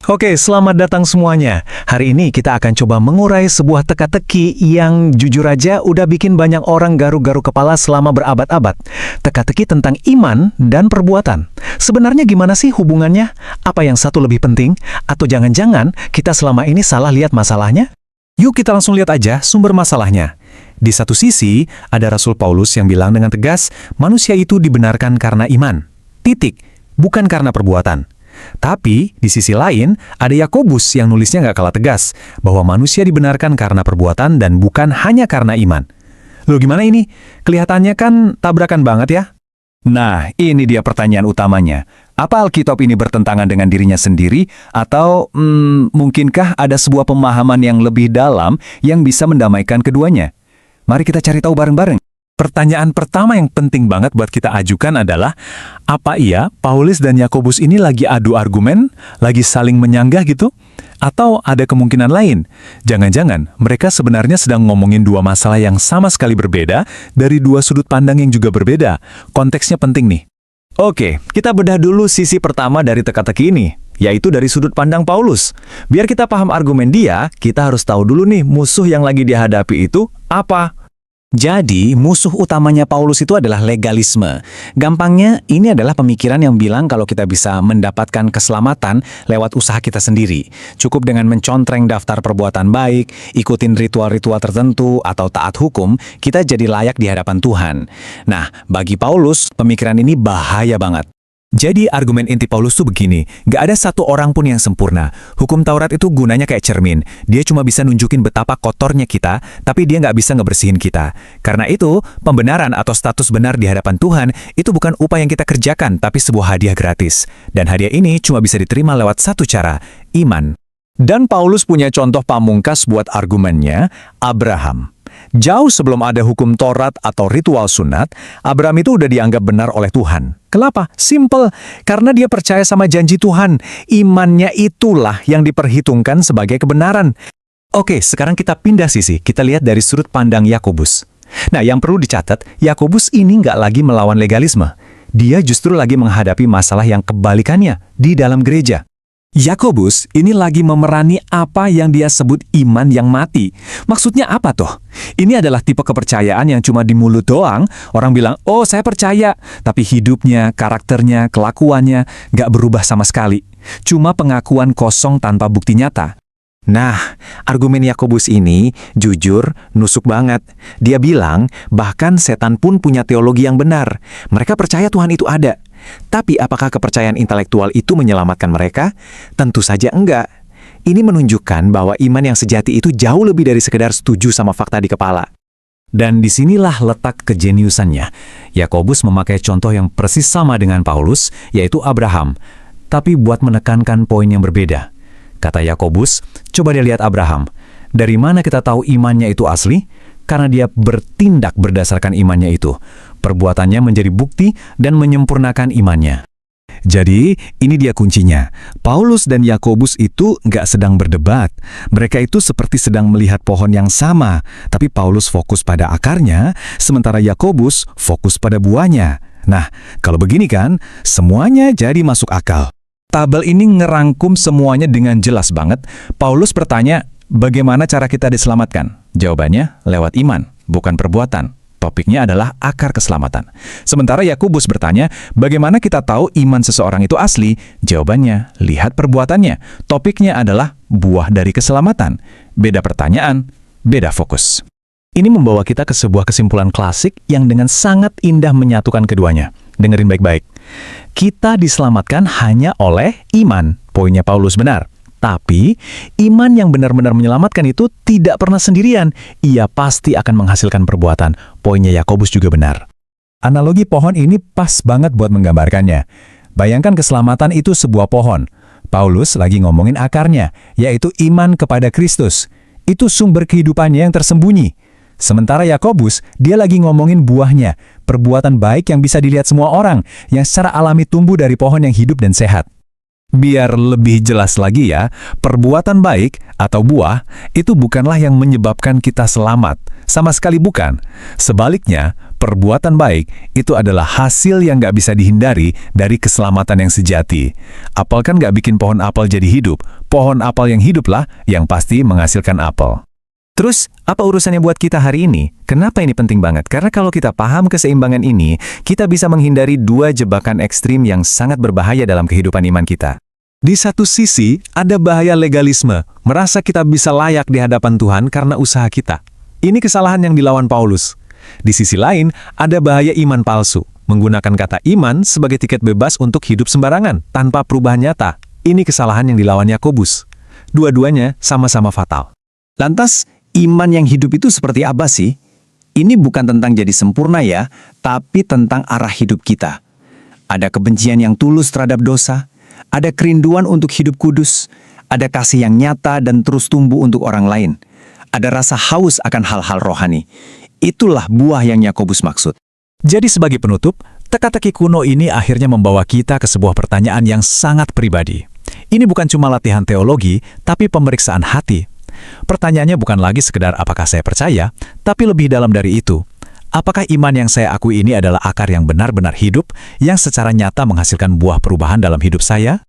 Oke, selamat datang semuanya. Hari ini kita akan coba mengurai sebuah teka-teki yang jujur aja udah bikin banyak orang garuk-garuk kepala selama berabad-abad. Teka-teki tentang iman dan perbuatan. Sebenarnya gimana sih hubungannya? Apa yang satu lebih penting? Atau jangan-jangan kita selama ini salah lihat masalahnya? Yuk kita langsung lihat aja sumber masalahnya. Di satu sisi, ada Rasul Paulus yang bilang dengan tegas, manusia itu dibenarkan karena iman. Titik, bukan karena perbuatan. Tapi, di sisi lain, ada Yakobus yang nulisnya nggak kalah tegas, bahwa manusia dibenarkan karena perbuatan dan bukan hanya karena iman. Loh gimana ini? Kelihatannya kan tabrakan banget ya? Nah, ini dia pertanyaan utamanya. Apa Alkitab ini bertentangan dengan dirinya sendiri? Atau, mungkinkah ada sebuah pemahaman yang lebih dalam yang bisa mendamaikan keduanya? Mari kita cari tahu bareng-bareng. Pertanyaan pertama yang penting banget buat kita ajukan adalah, apa iya Paulus dan Yakobus ini lagi adu argumen, lagi saling menyanggah gitu? Atau ada kemungkinan lain? Jangan-jangan mereka sebenarnya sedang ngomongin dua masalah yang sama sekali berbeda, dari dua sudut pandang yang juga berbeda. Konteksnya penting nih. Oke, kita bedah dulu sisi pertama dari teka-teki ini, yaitu dari sudut pandang Paulus. Biar kita paham argumen dia, kita harus tahu dulu nih musuh yang lagi dihadapi itu apa? Jadi, musuh utamanya Paulus itu adalah legalisme. Gampangnya, ini adalah pemikiran yang bilang kalau kita bisa mendapatkan keselamatan lewat usaha kita sendiri. Cukup dengan mencontreng daftar perbuatan baik, ikutin ritual-ritual tertentu, atau taat hukum, kita jadi layak di hadapan Tuhan. Nah, bagi Paulus, pemikiran ini bahaya banget. Jadi argumen inti Paulus tuh begini, gak ada satu orang pun yang sempurna. Hukum Taurat itu gunanya kayak cermin. Dia cuma bisa nunjukin betapa kotornya kita, tapi dia gak bisa ngebersihin kita. Karena itu, pembenaran atau status benar di hadapan Tuhan itu bukan upaya yang kita kerjakan, tapi sebuah hadiah gratis. Dan hadiah ini cuma bisa diterima lewat satu cara, iman. Dan Paulus punya contoh pamungkas buat argumennya, Abraham. Jauh sebelum ada hukum Taurat atau ritual sunat, Abraham itu udah dianggap benar oleh Tuhan. Kenapa? Simple, karena dia percaya sama janji Tuhan. Imannya itulah yang diperhitungkan sebagai kebenaran. Oke, sekarang kita pindah sisi, kita lihat dari sudut pandang Yakobus. Nah, yang perlu dicatat, Yakobus ini nggak lagi melawan legalisme. Dia justru lagi menghadapi masalah yang kebalikannya di dalam gereja. Yakobus ini lagi memerani apa yang dia sebut iman yang mati. Maksudnya apa toh? Ini adalah tipe kepercayaan yang cuma di mulut doang. Orang bilang, oh saya percaya. Tapi hidupnya, karakternya, kelakuannya gak berubah sama sekali. Cuma pengakuan kosong tanpa bukti nyata. Nah, argumen Yakobus ini jujur, nusuk banget. Dia bilang, bahkan setan pun punya teologi yang benar. Mereka percaya Tuhan itu ada. Tapi apakah kepercayaan intelektual itu menyelamatkan mereka? Tentu saja enggak. Ini menunjukkan bahwa iman yang sejati itu jauh lebih dari sekedar setuju sama fakta di kepala. Dan disinilah letak kejeniusannya. Yakobus memakai contoh yang persis sama dengan Paulus, yaitu Abraham. Tapi buat menekankan poin yang berbeda. Kata Yakobus, coba dia lihat Abraham. Dari mana kita tahu imannya itu asli? Karena dia bertindak berdasarkan imannya itu. Perbuatannya menjadi bukti dan menyempurnakan imannya. Jadi, ini dia kuncinya. Paulus dan Yakobus itu nggak sedang berdebat. Mereka itu seperti sedang melihat pohon yang sama. Tapi Paulus fokus pada akarnya, sementara Yakobus fokus pada buahnya. Nah, kalau begini kan, semuanya jadi masuk akal. Tabel ini ngerangkum semuanya dengan jelas banget. Paulus bertanya, bagaimana cara kita diselamatkan? Jawabannya, lewat iman, bukan perbuatan. Topiknya adalah akar keselamatan. Sementara Yakobus bertanya, bagaimana kita tahu iman seseorang itu asli? Jawabannya, lihat perbuatannya. Topiknya adalah buah dari keselamatan. Beda pertanyaan, beda fokus. Ini membawa kita ke sebuah kesimpulan klasik yang dengan sangat indah menyatukan keduanya. Dengerin baik-baik. Kita diselamatkan hanya oleh iman. Poinnya Paulus benar. Tapi, iman yang benar-benar menyelamatkan itu tidak pernah sendirian. Ia pasti akan menghasilkan perbuatan. Poinnya Yakobus juga benar. Analogi pohon ini pas banget buat menggambarkannya. Bayangkan keselamatan itu sebuah pohon. Paulus lagi ngomongin akarnya, yaitu iman kepada Kristus. Itu sumber kehidupannya yang tersembunyi. Sementara Yakobus, dia lagi ngomongin buahnya, perbuatan baik yang bisa dilihat semua orang, yang secara alami tumbuh dari pohon yang hidup dan sehat. Biar lebih jelas lagi ya, perbuatan baik atau buah itu bukanlah yang menyebabkan kita selamat. Sama sekali bukan. Sebaliknya, perbuatan baik itu adalah hasil yang nggak bisa dihindari dari keselamatan yang sejati. Apel kan nggak bikin pohon apel jadi hidup. Pohon apel yang hiduplah yang pasti menghasilkan apel. Terus, apa urusannya buat kita hari ini? Kenapa ini penting banget? Karena kalau kita paham keseimbangan ini, kita bisa menghindari dua jebakan ekstrim yang sangat berbahaya dalam kehidupan iman kita. Di satu sisi, ada bahaya legalisme, merasa kita bisa layak di hadapan Tuhan karena usaha kita. Ini kesalahan yang dilawan Paulus. Di sisi lain, ada bahaya iman palsu, menggunakan kata iman sebagai tiket bebas untuk hidup sembarangan, tanpa perubahan nyata. Ini kesalahan yang dilawan Yakobus. Dua-duanya sama-sama fatal. Lantas, iman yang hidup itu seperti apa sih? Ini bukan tentang jadi sempurna ya, tapi tentang arah hidup kita. Ada kebencian yang tulus terhadap dosa, ada kerinduan untuk hidup kudus, ada kasih yang nyata dan terus tumbuh untuk orang lain. Ada rasa haus akan hal-hal rohani. Itulah buah yang Yakobus maksud. Jadi sebagai penutup, teka-teki kuno ini akhirnya membawa kita ke sebuah pertanyaan yang sangat pribadi. Ini bukan cuma latihan teologi, tapi pemeriksaan hati. Pertanyaannya bukan lagi sekedar apakah saya percaya, tapi lebih dalam dari itu. Apakah iman yang saya akui ini adalah akar yang benar-benar hidup, yang secara nyata menghasilkan buah perubahan dalam hidup saya?